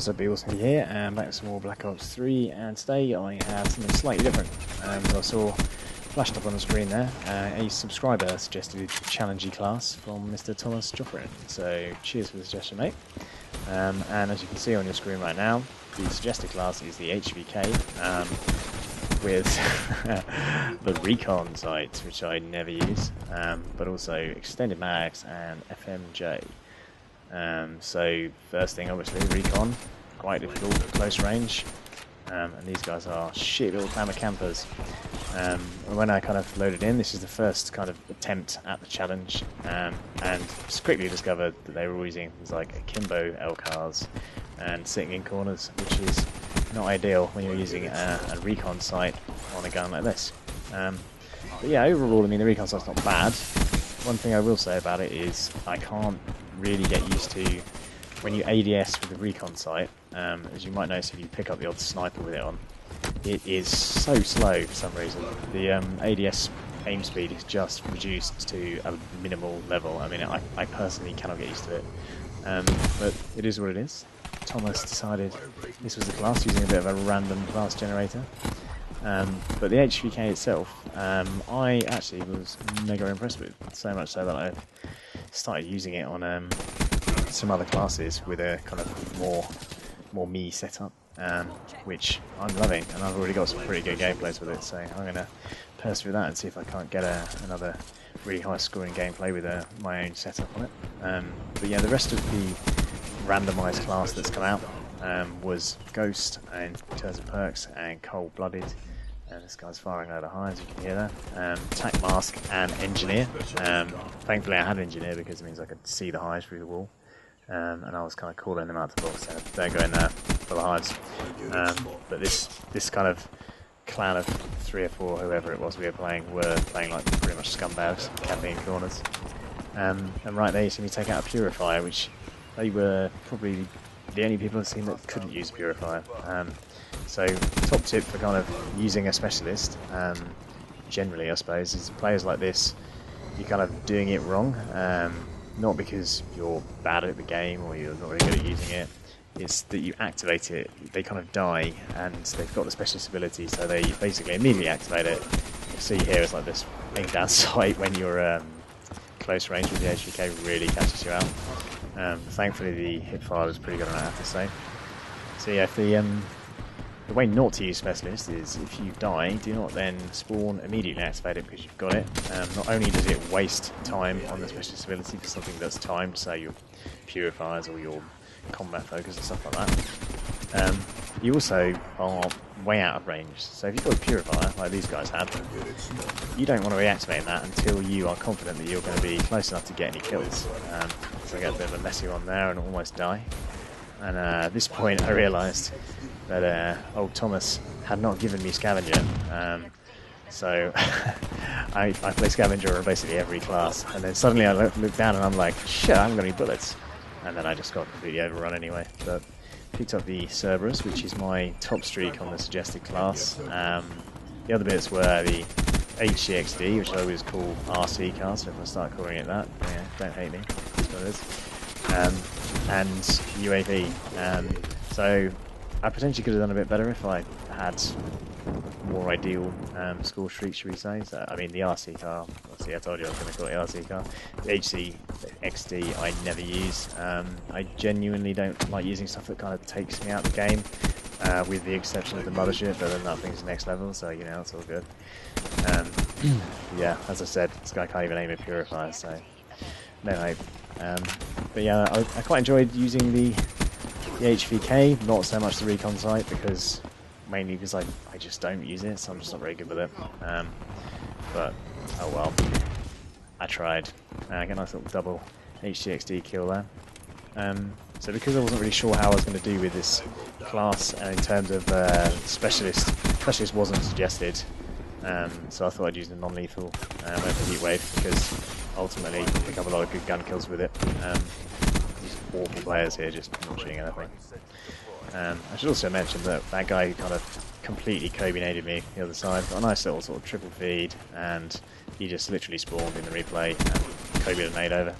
What's up, people? Smffy here, and back with some more Black Ops 3, and today I have something slightly different. That I saw flashed up on the screen there. A subscriber suggested a challengey class from Mr. Thomas Joffrin, so cheers for the suggestion, mate. And as you can see on your screen right now, the suggested class is the HVK with the Recon sights, which I never use, but also extended mags and FMJ. So first thing, obviously, Recon, quite difficult at close range, and these guys are shit little clamor campers. When I kind of loaded in, this is the first kind of attempt at the challenge, and just quickly discovered that they were all using things like akimbo LCARs and sitting in corners, which is not ideal when you're using a Recon sight on a gun like this. But yeah, overall, I mean, the Recon sight's not bad. One thing I will say about it is I can't really get used to when you ADS with the Recon sight. As you might notice if you pick up the odd sniper with it on, it is so slow for some reason. The ADS aim speed is just reduced to a minimal level. I mean, I personally cannot get used to it, but it is what it is. Thomas decided this was the class using a bit of a random class generator. But the HVK itself, I actually was mega impressed with, so much so that I started using it on some other classes with a kind of more me setup, which I'm loving, and I've already got some pretty good gameplays with it, so I'm going to persevere with that and see if I can't get another really high scoring gameplay with my own setup on it. But yeah, the rest of the randomised class that's come out was Ghost in terms of perks, and Cold Blooded, and this guy's firing out of highs, you can hear that. Tac Mask and Engineer. Thankfully I had Engineer because it means I could see the hives through the wall, and I was kind of calling them out to box, so they're going there for the hives. But this kind of clan of 3 or 4, whoever it was we were playing like pretty much scumbags, camping in corners. And right there you see me take out a Purifier, which they were probably the only people I've seen that couldn't use a Purifier. So top tip for kind of using a specialist, generally I suppose, is players like this, you're kind of doing it wrong. Not because you're bad at the game or you're not really good at using it, it's that you activate it, they kind of die, and they've got the specialist ability, so they basically immediately activate it. You see here it's like this aim down sight when you're close range with the HVK really catches you out. Thankfully the hipfire was pretty good on that, I have to say. So yeah, the way not to use Specialist is if you die, do not then spawn immediately activate it because you've got it. Not only does it waste time on the Specialist ability for something that's timed, so your Purifiers or your combat focus and stuff like that, you also are way out of range. So if you've got a Purifier, like these guys had, you don't want to reactivate that until you are confident that you're going to be close enough to get any kills. So I get a bit of a messy one there and almost die. And at this point I realised that old Thomas had not given me Scavenger, so I play Scavenger on basically every class, and then suddenly I look down and I'm like, shit, I haven't got any bullets, and then I just got completely overrun anyway. But picked up the Cerberus, which is my top streak on the suggested class. The other bits were the HCXD, which I always call RC car, so if I start calling it that, yeah, don't hate me, that's what it is. And UAV. So I potentially could have done a bit better if I had more ideal score streaks, should we say. So, I mean, the RC car, obviously I told you I was going to call it the RC car. The HCXD I never use. I genuinely don't like using stuff that kind of takes me out of the game, with the exception of the mothership, but then that thing's next level, so you know, it's all good. Yeah, as I said, this guy can't even aim a Purifier, so no hope. But yeah, I quite enjoyed using the HVK, not so much the Recon sight, mainly because I just don't use it, so I'm just not very good with it. But oh well, I tried. I get a nice little double HCXD kill there. So because I wasn't really sure how I was going to do with this class, and in terms of specialist wasn't suggested, so I thought I'd use a non-lethal over Heatwave, because ultimately you can pick up a lot of good gun kills with it. These awful players here just not shooting anything. I should also mention that guy who kind of completely Kobe-naded me the other side, got a nice little sort of triple feed, and he just literally spawned in the replay and Kobe a nade over.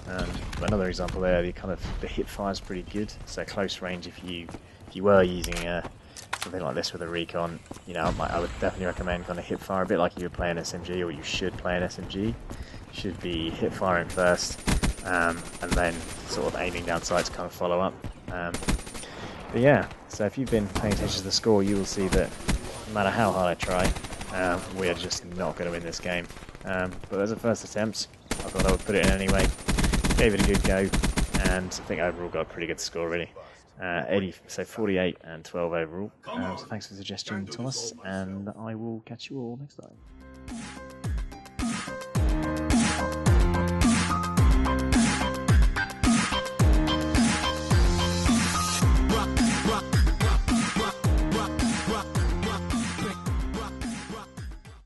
But another example there, the hip fire is pretty good. So close range, if you were using something like this with a Recon, you know, I would definitely recommend kind of hip fire, a bit like you would play an SMG, or you should play an SMG. You should be hip firing first, and then sort of aiming down sights to kind of follow up. But yeah, so if you've been paying attention to the score, you will see that no matter how hard I try, we are just not going to win this game. But as a first attempt, I thought I would put it in anyway. Gave it a good go, and I think overall got a pretty good score really. 48 and 12 overall. So thanks for the suggestion, Thomas, and I will catch you all next time.